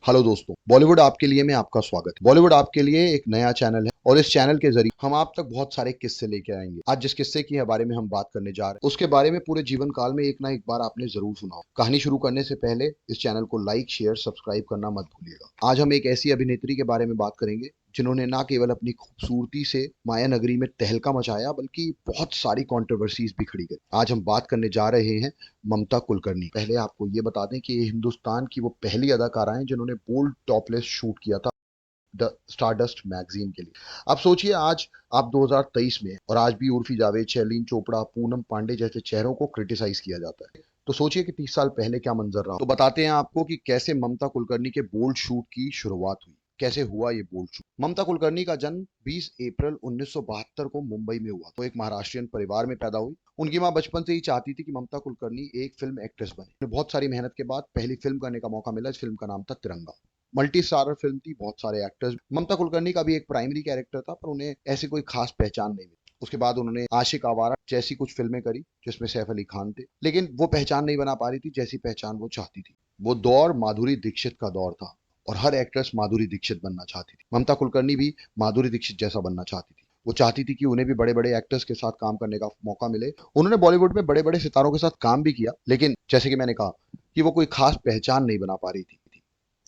Hello दोस्तों, बॉलीवुड आपके लिए में आपका स्वागत है। बॉलीवुड आपके लिए एक नया चैनल है और इस चैनल के जरिए हम आप तक बहुत सारे किस्से लेके आएंगे। आज जिस किस्से की बारे में हम बात करने जा रहे हैं उसके बारे में पूरे जीवन काल में एक ना एक बार आपने जरूर सुना हो। कहानी शुरू करने से पहले इस चैनल को लाइक शेयर सब्सक्राइब करना मत भूलिएगा। आज हम एक ऐसी अभिनेत्री के बारे में बात करेंगे जिन्होंने ना केवल अपनी खूबसूरती से माया नगरी में तहलका मचाया बल्कि बहुत सारी कंट्रोवर्सीज भी खड़ी गई। आज हम बात करने जा रहे हैं ममता कुलकर्णी। पहले आपको ये बता दें कि ये हिंदुस्तान की वो पहली अदाकारा हैं जिन्होंने बोल्ड टॉपलेस शूट किया था द स्टारडस्ट मैगजीन के लिए। आप सोचिए, आज आप 2023 में हैं और आज भी उर्फी जावेद, शैलीन चोपड़ा, पूनम पांडे जैसे चेहरों को क्रिटिसाइज किया जाता है। तो सोचिए कि 30 साल पहले क्या मंजर रहा। तो बताते हैं आपको कि कैसे ममता कुलकर्णी के बोल्ड शूट की शुरुआत हुई, कैसे हुआ ये बोल्ड शूट। ममता कुलकर्णी का जन्म 20 अप्रैल 1972 को मुंबई में हुआ। तो एक महाराष्ट्रियन परिवार में पैदा हुई। उनकी मां बचपन से ही चाहती थी कि ममता कुलकर्णी एक फिल्म एक्ट्रेस बने। बहुत सारी मेहनत के बाद पहली फिल्म करने का मौका मिला। इस फिल्म का नाम था तिरंगा। मल्टी स्टारर फिल्म थी, बहुत सारे एक्टर्स। ममता कुलकर्णी का भी एक प्राइमरी कैरेक्टर था पर उन्हें ऐसी कोई खास पहचान नहीं मिली। उसके बाद उन्होंने आशिक आवारा जैसी कुछ फिल्में करी जिसमें सैफ अली खान थे, लेकिन वो पहचान नहीं बना पा रही थी जैसी पहचान वो चाहती थी। वो दौर माधुरी दीक्षित का दौर था और हर एक्ट्रेस माधुरी दीक्षित बनना चाहती थी। ममता कुलकर्णी भी माधुरी दीक्षित जैसा बनना चाहती थी। वो चाहती थी कि उन्हें भी बड़े बड़े एक्टर्स के साथ काम करने का मौका मिले। उन्होंने बॉलीवुड में बड़े बड़े सितारों के साथ काम भी किया, लेकिन जैसे कि मैंने कहा कि वो कोई खास पहचान नहीं बना पा रही थी।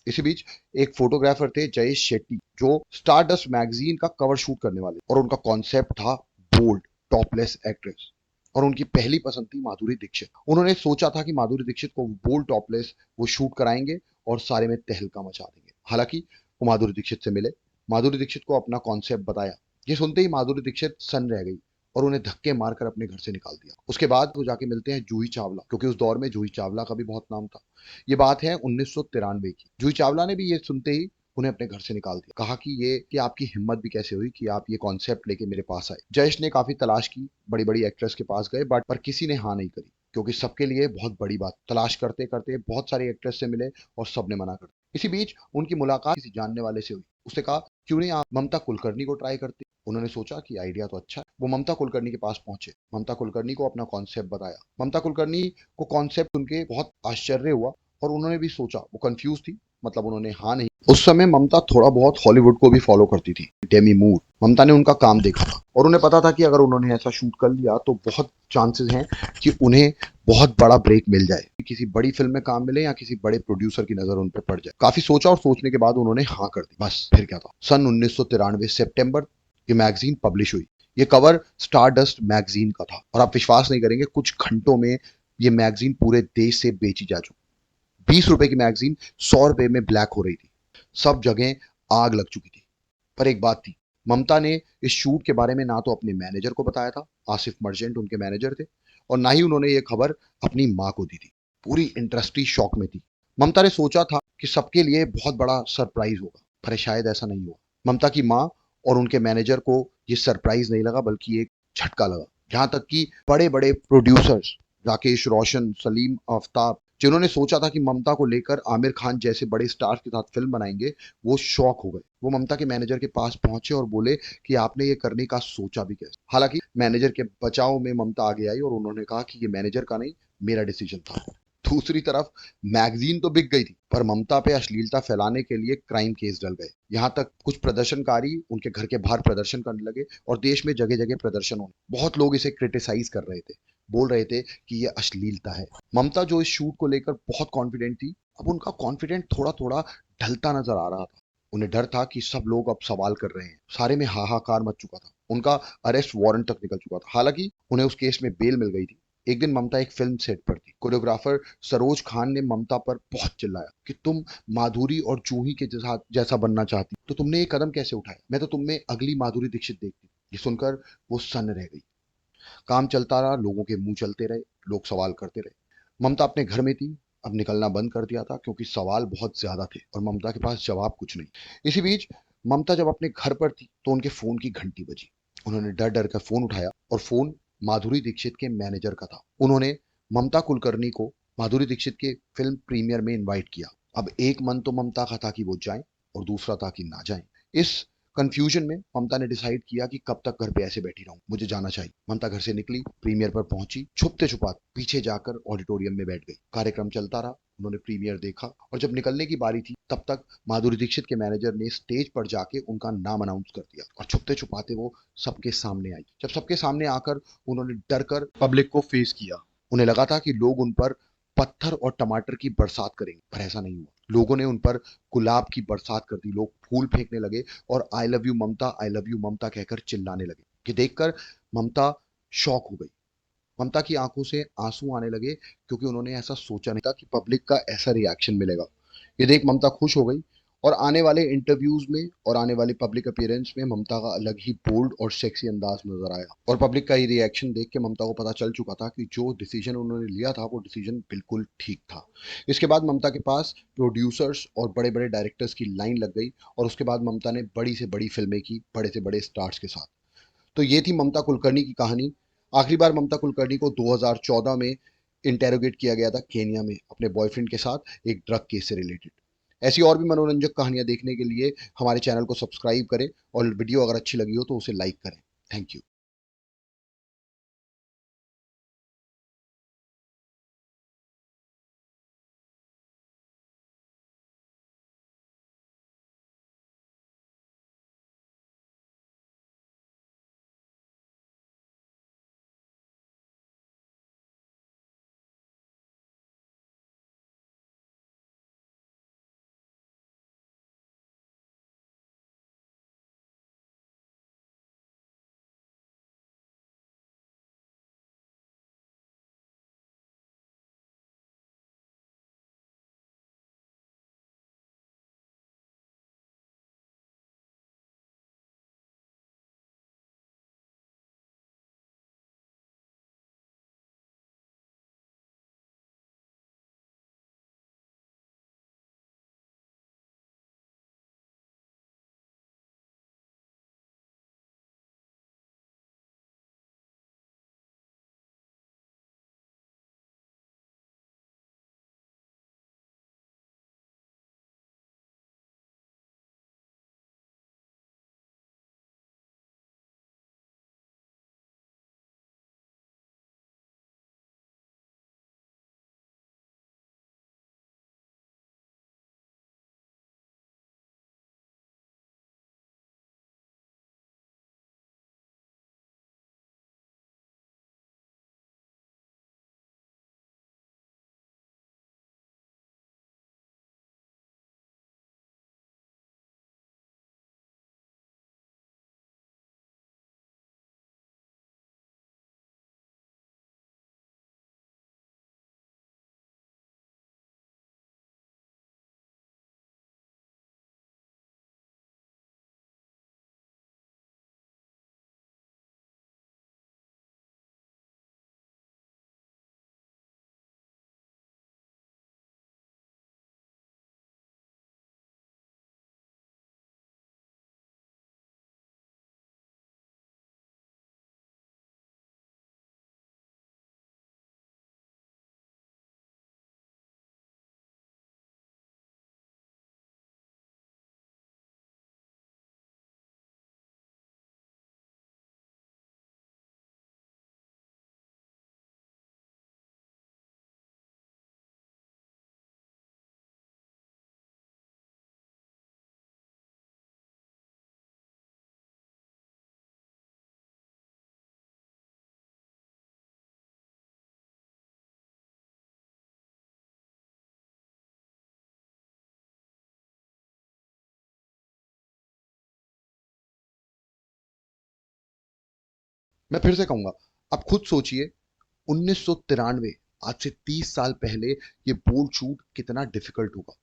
इसी बीच एक फोटोग्राफर थे जयेश शेट्टी, जो स्टारडस्ट मैगजीन का कवर शूट करने वाले, और उनका कॉन्सेप्ट था बोल्ड टॉपलेस एक्ट्रेस। और उनकी पहली पसंद थी माधुरी दीक्षित। उन्होंने सोचा था कि माधुरी दीक्षित को बोल्ड टॉपलेस वो शूट कराएंगे और सारे में तहलका मचा देंगे। हालांकि वो माधुरी दीक्षित से मिले, माधुरी दीक्षित को अपना कॉन्सेप्ट बताया। ये सुनते ही माधुरी दीक्षित सन्न रह गई और उन्हें धक्के मारकर अपने घर से निकाल दिया। उसके बाद वो जाके मिलते हैं जूही चावला, क्योंकि उस दौर में जूही चावला का भी बहुत नाम था। ये बात है 1993 की। जूही चावला ने भी ये सुनते ही उन्हें अपने घर से निकाल दिया। कहा कि आपकी हिम्मत भी कैसे हुई कि आप ये कॉन्सेप्ट लेके मेरे पास आए। जयेश ने काफी तलाश की, बड़ी बड़ी एक्ट्रेस के पास गए, बट पर किसी ने हाँ नहीं करी, क्योंकि सबके लिए बहुत बड़ी बात। तलाश करते करते बहुत सारी एक्ट्रेस से मिले और सबने मना कर दिया। इसी बीच उनकी मुलाकात किसी जानने वाले से हुई। उसने कहा, क्यों नहीं आप ममता कुलकर्णी को ट्राई करते। उन्होंने सोचा कि आइडिया तो अच्छा है। वो ममता कुलकर्णी के पास पहुंचे, ममता कुलकर्णी को अपना कॉन्सेप्ट बताया। ममता कुलकर्णी को कॉन्सेप्ट सुन के बहुत आश्चर्य हुआ और उन्होंने भी सोचा, वो कंफ्यूज थी, मतलब उन्होंने हाँ नहीं। उस समय ममता थोड़ा बहुत हॉलीवुड को भी फॉलो करती थी, डेमी मूर। ममता ने उनका काम देखा था और उन्हें पता था कि अगर उन्होंने ऐसा शूट कर लिया तो बहुत चांसेस हैं कि उन्हें बहुत बड़ा ब्रेक मिल जाए, किसी बड़ी फिल्म में काम मिले या किसी बड़े प्रोड्यूसर की नजर उन पर पड़ जाए। काफी सोचा और सोचने के बाद उन्होंने हाँ कर दी। बस फिर क्या था, सन 1993 सितंबर ये मैगजीन पब्लिश हुई। ये कवर स्टारडस्ट मैगजीन का था और आप विश्वास नहीं करेंगे, कुछ घंटों में ये मैगजीन पूरे देश से बेची जा चुकी। 20 रुपए की मैगजीन 100 रुपए में ब्लैक हो रही थी। सब जगह आग लग चुकी थी। पर एक बात थी, ममता ने इस शूट के बारे में ना तो अपने मैनेजर को बताया था, आसिफ मर्चेंट उनके मैनेजर थे, और ना ही उन्होंने ये खबर अपनी माँ को दी थी। पूरी इंडस्ट्री शॉक में थी। ममता ने सोचा था कि सबके लिए बहुत बड़ा सरप्राइज होगा, पर शायद ऐसा नहीं हुआ। ममता की माँ और उनके मैनेजर को ये सरप्राइज नहीं लगा, बल्कि एक झटका लगा। यहाँ तक कि बड़े बड़े प्रोड्यूसर्स, राकेश रोशन, सलीम आफ्ताब, जिन्होंने सोचा था कि ममता को लेकर आमिर खान जैसे बड़े स्टार के साथ फिल्म बनाएंगे, वो शॉक हो गए। वो ममता के मैनेजर के पास पहुंचे और बोले कि आपने ये करने का सोचा भी कैसे। हालांकि मैनेजर के बचाव में ममता आगे आई और उन्होंने कहा कि ये मैनेजर का नहीं, मेरा डिसीजन था। दूसरी तरफ मैगजीन तो बिक गई थी, पर ममता पे अश्लीलता फैलाने के लिए क्राइम केस डल गए। यहाँ तक कुछ प्रदर्शनकारी उनके घर के बाहर प्रदर्शन करने लगे और देश में जगह जगह प्रदर्शन होने। बहुत लोग इसे क्रिटिसाइज कर रहे थे, बोल रहे थे कि ये अश्लीलता है। ममता जो इस शूट को लेकर बहुत कॉन्फिडेंट थी, अब उनका कॉन्फिडेंट थोड़ा थोड़ा ढलता नजर आ रहा था। उन्हें डर था कि सब लोग अब सवाल कर रहे हैं। सारे में हाहाकार मच चुका था। उनका अरेस्ट वारंट तक निकल चुका था। हालांकि उन्हें उस केस में बेल मिल गई थी। एक दिन ममता एक फिल्म सेट पर थी। कोरियोग्राफर सरोज खान ने ममता पर बहुत चिल्लाया कि तुम माधुरी और जूही के साथ जैसा बनना चाहती, तो तुमने ये कदम कैसे उठाया। मैं तो तुमने अगली माधुरी दीक्षित देखती। ये सुनकर वो सन्न रह गई। काम चलता रहा, लोगों के मुंह चलते रहे, लोग सवाल करते रहे। ममता अपने घर में थी। अब निकलना बंद कर दिया था क्योंकि सवाल बहुत ज्यादा थे और ममता के पास जवाब कुछ नहीं। इसी बीच ममता जब अपने घर पर थी तो उनके फोन की घंटी बजी। उन्होंने डर डर कर फोन उठाया और फोन माधुरी दीक्षित के मैनेजर का था। उन्होंने ममता कुलकर्णी को माधुरी दीक्षित के फिल्म प्रीमियर में इनवाइट किया। अब एक मन तो ममता का था कि वो जाएं और दूसरा था कि ना जाएं। इस कंफ्यूजन में ममता ने डिसाइड किया कि कब तक घर पे ऐसे बैठी रहूं, मुझे जाना चाहिए। ममता घर से निकली, प्रीमियर पर पहुंची, छुपते छुपाते पीछे जाकर ऑडिटोरियम में बैठ गई। कार्यक्रम चलता रहा। उन्होंने प्रीमियर देखा और जब निकलने की बारी थी तब तक माधुरी दीक्षित के मैनेजर ने स्टेज पर जाके उनका नाम अनाउंस कर दिया और छुपते छुपाते वो सबके सामने आई। जब सबके सामने आकर उन्होंने डर कर पब्लिक को फेस किया। उन्हें लगा था कि लोग उन पर पत्थर और टमाटर की बरसात करेंगे, पर ऐसा नहीं हुआ। लोगों ने उन पर गुलाब की बरसात कर दी। लोग फूल फेंकने लगे और I love you Mamata, I love you Mamata कहकर चिल्लाने लगे। कि देखकर ममता शॉक हो गई। ममता की आंखों से आंसू आने लगे क्योंकि उन्होंने ऐसा सोचा नहीं था कि पब्लिक का ऐसा रिएक्शन मिलेगा। ये देख ममता खुश हो गई और आने वाले इंटरव्यूज में और आने वाले पब्लिक अपीयरेंस में ममता का अलग ही बोल्ड और सेक्सी अंदाज नजर आया। और पब्लिक का ये रिएक्शन देख के ममता को पता चल चुका था कि जो डिसीजन उन्होंने लिया था वो डिसीजन बिल्कुल ठीक था। इसके बाद ममता के पास प्रोड्यूसर्स और बड़े बड़े डायरेक्टर्स की लाइन लग गई और उसके बाद ममता ने बड़ी से बड़ी फिल्में की बड़े से बड़े स्टार्स के साथ। तो ये थी ममता कुलकर्णी की कहानी। आखिरी बार ममता कुलकर्णी को 2014 में इंटेरोगेट किया गया था केनिया में अपने बॉयफ्रेंड के साथ एक ड्रग केस से रिलेटेड। ऐसी और भी मनोरंजक कहानियां देखने के लिए हमारे चैनल को सब्सक्राइब करें और वीडियो अगर अच्छी लगी हो तो उसे लाइक करें। Thank you. मैं फिर से कहूंगा, आप खुद सोचिए, 1993, आज से 30 साल पहले ये बोल्ड शूट कितना डिफिकल्ट होगा।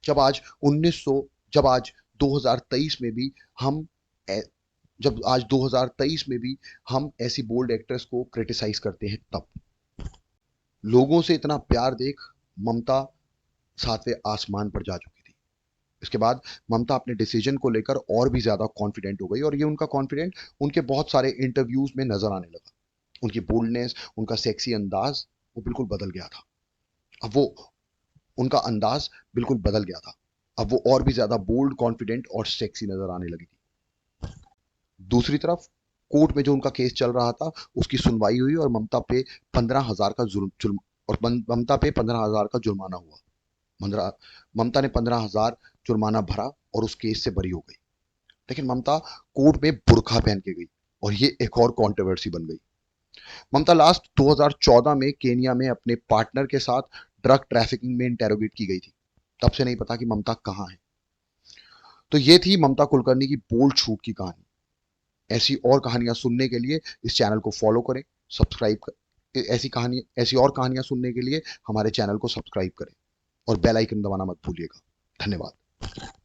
जब आज 1900 जब आज 2023 में भी हम ए- जब आज 2023 में भी हम ऐसी बोल्ड एक्ट्रेस को क्रिटिसाइज करते हैं, तब लोगों से इतना प्यार देख ममता सातवें आसमान पर जा चुकी थी। इसके बाद ममता अपने डिसीजन को लेकर और भी ज्यादा कॉन्फिडेंट हो गई और ये उनका कॉन्फिडेंट उनके बहुत सारे इंटरव्यूज में नजर आने लगा। उनकी बोल्डनेस, उनका सेक्सी अंदाज वो बिल्कुल बदल गया था। अब वो उनका अंदाज बिल्कुल बदल गया था। अब वो और भी ज्यादा बोल्ड, कॉन्फिडेंट और सेक्सी नजर आने लगी थी। दूसरी तरफ कोर्ट में जो उनका केस चल रहा था उसकी सुनवाई हुई और ममता पे 15,000 का जुल्म जुल्म और ममता पे 15,000 का जुर्माना हुआ। ममता ने 15,000 जुर्माना भरा और उस केस से बरी हो गई। लेकिन ममता कोर्ट में बुर्का पहन के गई और ये एक और कंट्रोवर्सी बन गई। ममता लास्ट 2014 में केनिया में अपने पार्टनर के साथ ड्रग ट्रैफिकिंग में इंटेरोगेट की गई थी। तब से नहीं पता कि ममता कहाँ है। तो ये थी ममता कुलकर्णी की बोल्ड छूट की कहानी। ऐसी और कहानियां सुनने के लिए इस चैनल को फॉलो करें, सब्सक्राइब कर ऐसी और कहानियां सुनने के लिए हमारे चैनल को सब्सक्राइब करें और बेल आइकन दबाना मत भूलिएगा। धन्यवाद।